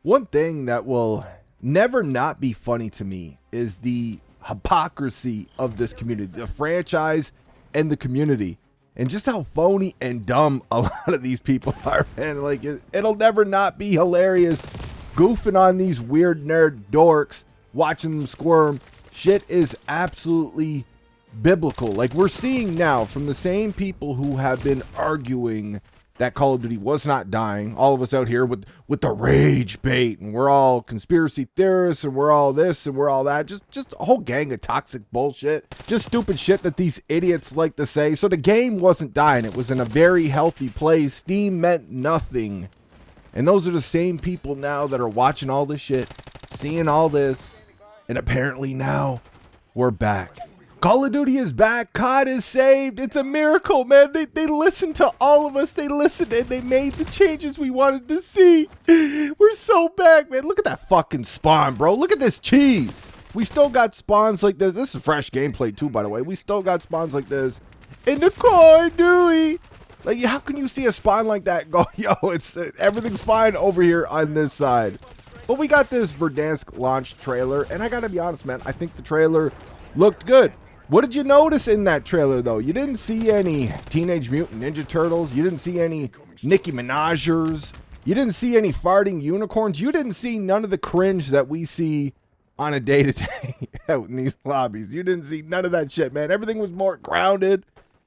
One thing that will never not be funny to me is the hypocrisy of this community, the franchise and the community, and just how phony and dumb a lot of these people are, man. Like, it'll never not be hilarious goofing on these weird nerd dorks, watching them squirm. Shit is absolutely biblical. Like, we're seeing now from the same people who have been arguing that Call of Duty was not dying, all of us out here with the rage bait, and we're all conspiracy theorists, and we're all this and we're all that, just a whole gang of toxic bullshit, just stupid shit that these idiots like to say. So the game wasn't dying, it was in a very healthy place. Steam meant nothing, and those are the same people now that are watching all this shit, seeing all this, and apparently now we're back. Call of Duty is back. COD is saved. It's a miracle, man. They listened to all of us. They listened and they made the changes we wanted to see. We're so back, man. Look at that fucking spawn, bro. Look at this cheese. We still got spawns like this. This is fresh gameplay too, by the way. We still got spawns like this in the Call of Duty. Like, how can you see a spawn like that and go, yo, it's everything's fine over here on this side? But we got this Verdansk launch trailer, and I gotta be honest, man. I think the trailer looked good. What did you notice in that trailer, though? You didn't see any Teenage Mutant Ninja Turtles. You didn't see any Nicki Minajers. You didn't see any farting unicorns. You didn't see none of the cringe that we see on a day-to-day out in these lobbies. You didn't see none of that shit, man. Everything was more grounded,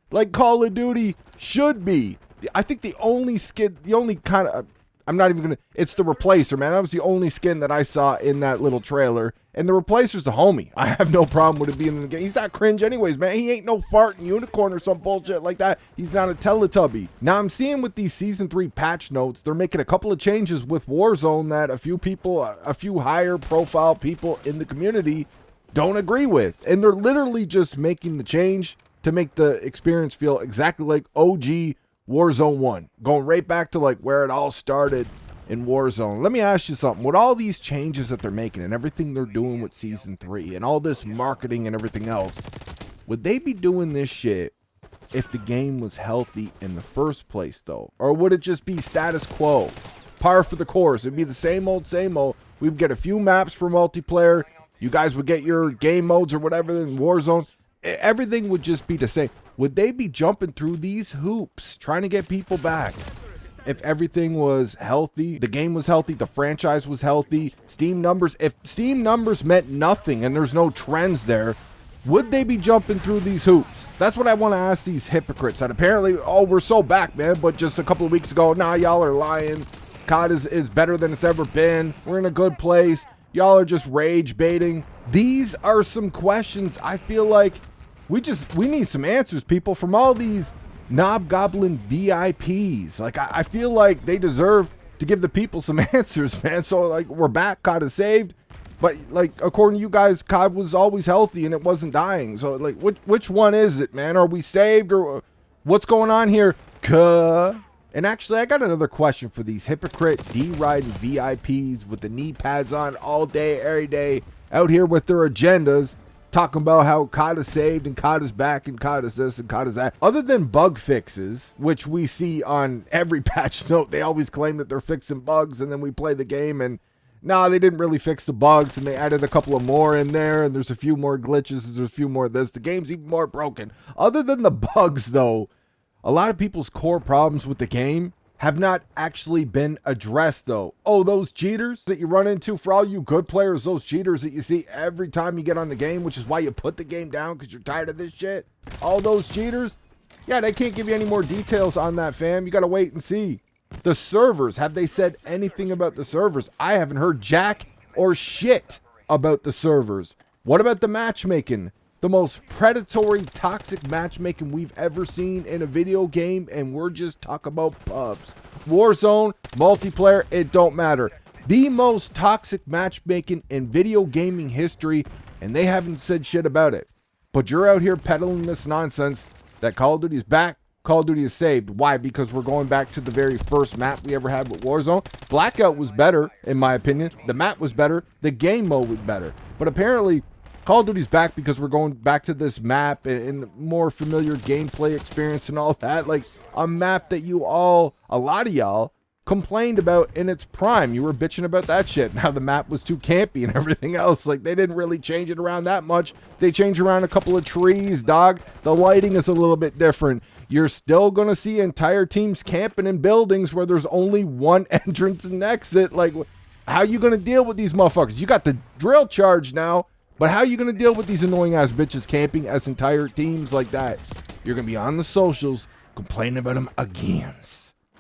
like Call of Duty should be. I think the only skin, the only kind of... I'm not even going to... It's the Replacer, man. That was the only skin that I saw in that little trailer. And the Replacer's a homie. I have no problem with it being in the game. He's not cringe anyways, man. He ain't no farting unicorn or some bullshit like that. He's not a Teletubby. Now, I'm seeing with these Season 3 patch notes, they're making a couple of changes with Warzone that a few people, a few higher profile people in the community don't agree with. And they're literally just making the change to make the experience feel exactly like OG Warzone 1. Going right back to like where it all started in Warzone. Let me ask you something. With all these changes that they're making and everything they're doing with Season 3 and all this marketing and everything else, would they be doing this shit if the game was healthy in the first place, though? Or would it just be status quo? Par for the course. It'd be the same old, same old. We would get a few maps for multiplayer. You guys would get your game modes or whatever in Warzone. Everything would just be the same. Would they be jumping through these hoops trying to get people back if everything was healthy, the game was healthy, the franchise was healthy, Steam numbers? If Steam numbers meant nothing and there's no trends there, would they be jumping through these hoops? That's what I want to ask these hypocrites that apparently, oh, we're so back, man, but just a couple of weeks ago, nah, y'all are lying. COD is better than it's ever been. We're in a good place. Y'all are just rage baiting. These are some questions I feel like we need some answers, people, from all these knob goblin VIPs. Like, I feel like they deserve to give the people some answers, man. So, like, we're back. COD is saved. But, like, according to you guys, COD was always healthy and it wasn't dying. So, like, which one is it, man? Are we saved or what's going on here? And actually, I got another question for these hypocrite D-riding VIPs with the knee pads on all day, every day, out here with their agendas, talking about how COD is saved and COD is back and COD is this and COD is that. Other than bug fixes, which we see on every patch note, they always claim that they're fixing bugs, and then we play the game and nah, they didn't really fix the bugs, and they added a couple of more in there, and there's a few more glitches, there's a few more of this. The game's even more broken. Other than the bugs, though, a lot of people's core problems with the game have not actually been addressed, though. Oh, those cheaters that you run into, for all you good players, those cheaters that you see every time you get on the game, which is why you put the game down because you're tired of this shit. All those cheaters, yeah, they can't give you any more details on that, fam. You got to wait and see. The servers, have they said anything about the servers? I haven't heard jack or shit about the servers. What about the matchmaking? The most predatory, toxic matchmaking we've ever seen in a video game, and we're just talking about pubs. Warzone, multiplayer, it don't matter. The most toxic matchmaking in video gaming history, and they haven't said shit about it. But you're out here peddling this nonsense that Call of Duty is back, Call of Duty is saved. Why? Because we're going back to the very first map we ever had with Warzone. Blackout was better, in my opinion. The map was better. The game mode was better. But apparently, Call of Duty's back because we're going back to this map and more familiar gameplay experience and all that. Like a map that you all, a lot of y'all, complained about in its prime. You were bitching about that shit. Now the map was too campy and everything else. Like, they didn't really change it around that much. They changed around a couple of trees, dog. The lighting is a little bit different. You're still going to see entire teams camping in buildings where there's only one entrance and exit. Like, how you going to deal with these motherfuckers? You got the drill charge now, but how you going to deal with these annoying ass bitches camping as entire teams like that? You're going to be on the socials complaining about them again.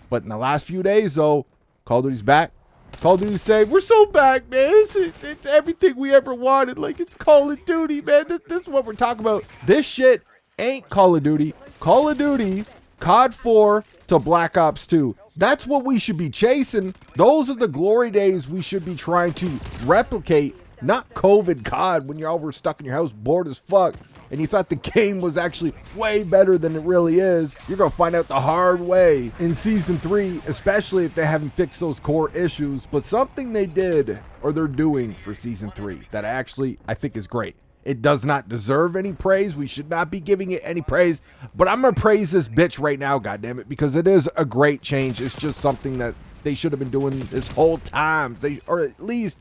But in the last few days, though, Call of Duty's back. Call of Duty say, we're so back, man. It's everything we ever wanted. Like, it's Call of Duty, man. This is what we're talking about. This shit ain't Call of Duty. Call of Duty, COD 4 to Black Ops 2. That's what we should be chasing. Those are the glory days we should be trying to replicate. Not COVID COD when you're over stuck in your house, bored as fuck, and you thought the game was actually way better than it really is. You're going to find out the hard way in Season 3, especially if they haven't fixed those core issues. But something they did, or they're doing for Season 3, that actually I think is great. It does not deserve any praise. We should not be giving it any praise. But I'm going to praise this bitch right now, goddammit, because it is a great change. It's just something that they should have been doing this whole time. Or at least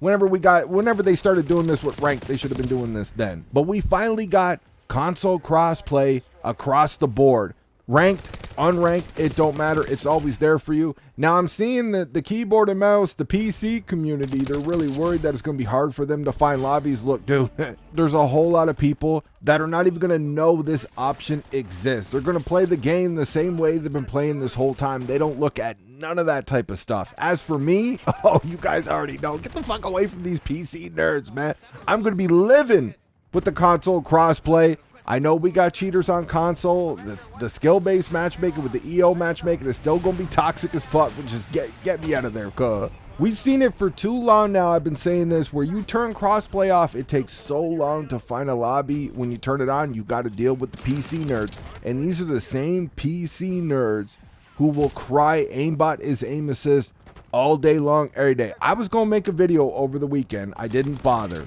whenever they started doing this with ranked, they should have been doing this then. But we finally got console crossplay across the board. Ranked, unranked, it don't matter. It's always there for you. Now I'm seeing that the keyboard and mouse, the PC community, they're really worried that it's going to be hard for them to find lobbies. Look, dude, there's a whole lot of people that are not even going to know this option exists. They're going to play the game the same way they've been playing this whole time. They don't look at none of that type of stuff. As for me, oh, you guys already know. Get the fuck away from these PC nerds, man. I'm going to be living with the console crossplay. I know we got cheaters on console. The skill-based matchmaking with the EO matchmaking is still going to be toxic as fuck, but just get me out of there, cuz. We've seen it for too long now. I've been saying this, where you turn crossplay off, it takes so long to find a lobby. When you turn it on, you got to deal with the PC nerds. And these are the same PC nerds who will cry aimbot is aim assist all day long, every day. I was going to make a video over the weekend. I didn't bother.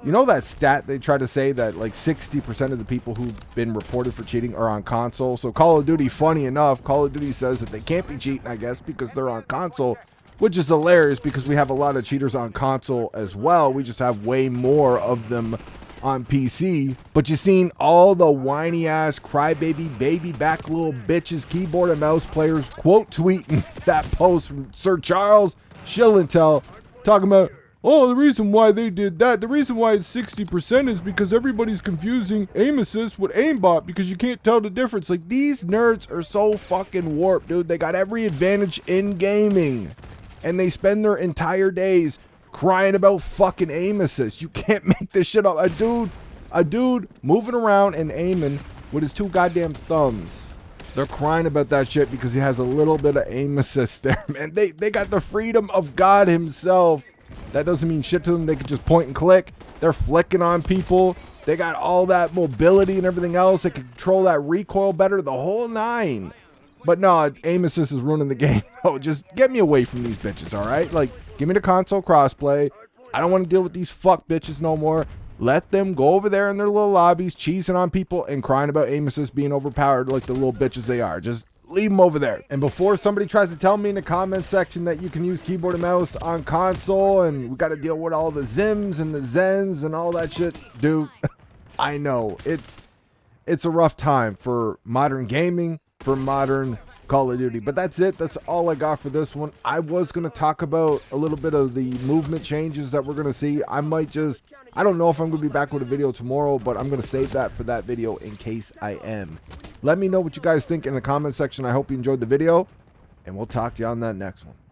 You know that stat they try to say that like 60% of the people who've been reported for cheating are on console? So Call of Duty, funny enough, Call of Duty says that they can't be cheating, I guess, because they're on console, which is hilarious because we have a lot of cheaters on console as well. We just have way more of them on PC. But you seen all the whiny ass crybaby baby back little bitches keyboard and mouse players quote tweeting that post from Sir Charles Shillintel talking about, oh, the reason why they did that, the reason why it's 60% is because everybody's confusing aim assist with aimbot because you can't tell the difference. Like, these nerds are so fucking warped, dude. They got every advantage in gaming, and they spend their entire days crying about fucking aim assist. You can't make this shit up. A dude moving around and aiming with his two goddamn thumbs. They're crying about that shit because he has a little bit of aim assist there, man. They got the freedom of God himself. That doesn't mean shit to them. They can just point and click. They're flicking on people. They got all that mobility and everything else. They can control that recoil better, the whole nine. But no, aim assist is ruining the game. Oh, just get me away from these bitches, all right? Like, give me the console crossplay. I don't want to deal with these fuck bitches no more. Let them go over there in their little lobbies, cheesing on people and crying about aim assist being overpowered like the little bitches they are. Just leave them over there. And before somebody tries to tell me in the comment section that you can use keyboard and mouse on console and we got to deal with all the Zims and the Zens and all that shit, dude, I know it's a rough time for modern gaming, for modern Call of Duty. But that's it. That's all I got for this one. I was going to talk about a little bit of the movement changes that we're going to see. I don't know if I'm going to be back with a video tomorrow, but I'm going to save that for that video in case I am. Let me know what you guys think in the comment section. I hope you enjoyed the video, and we'll talk to you on that next one.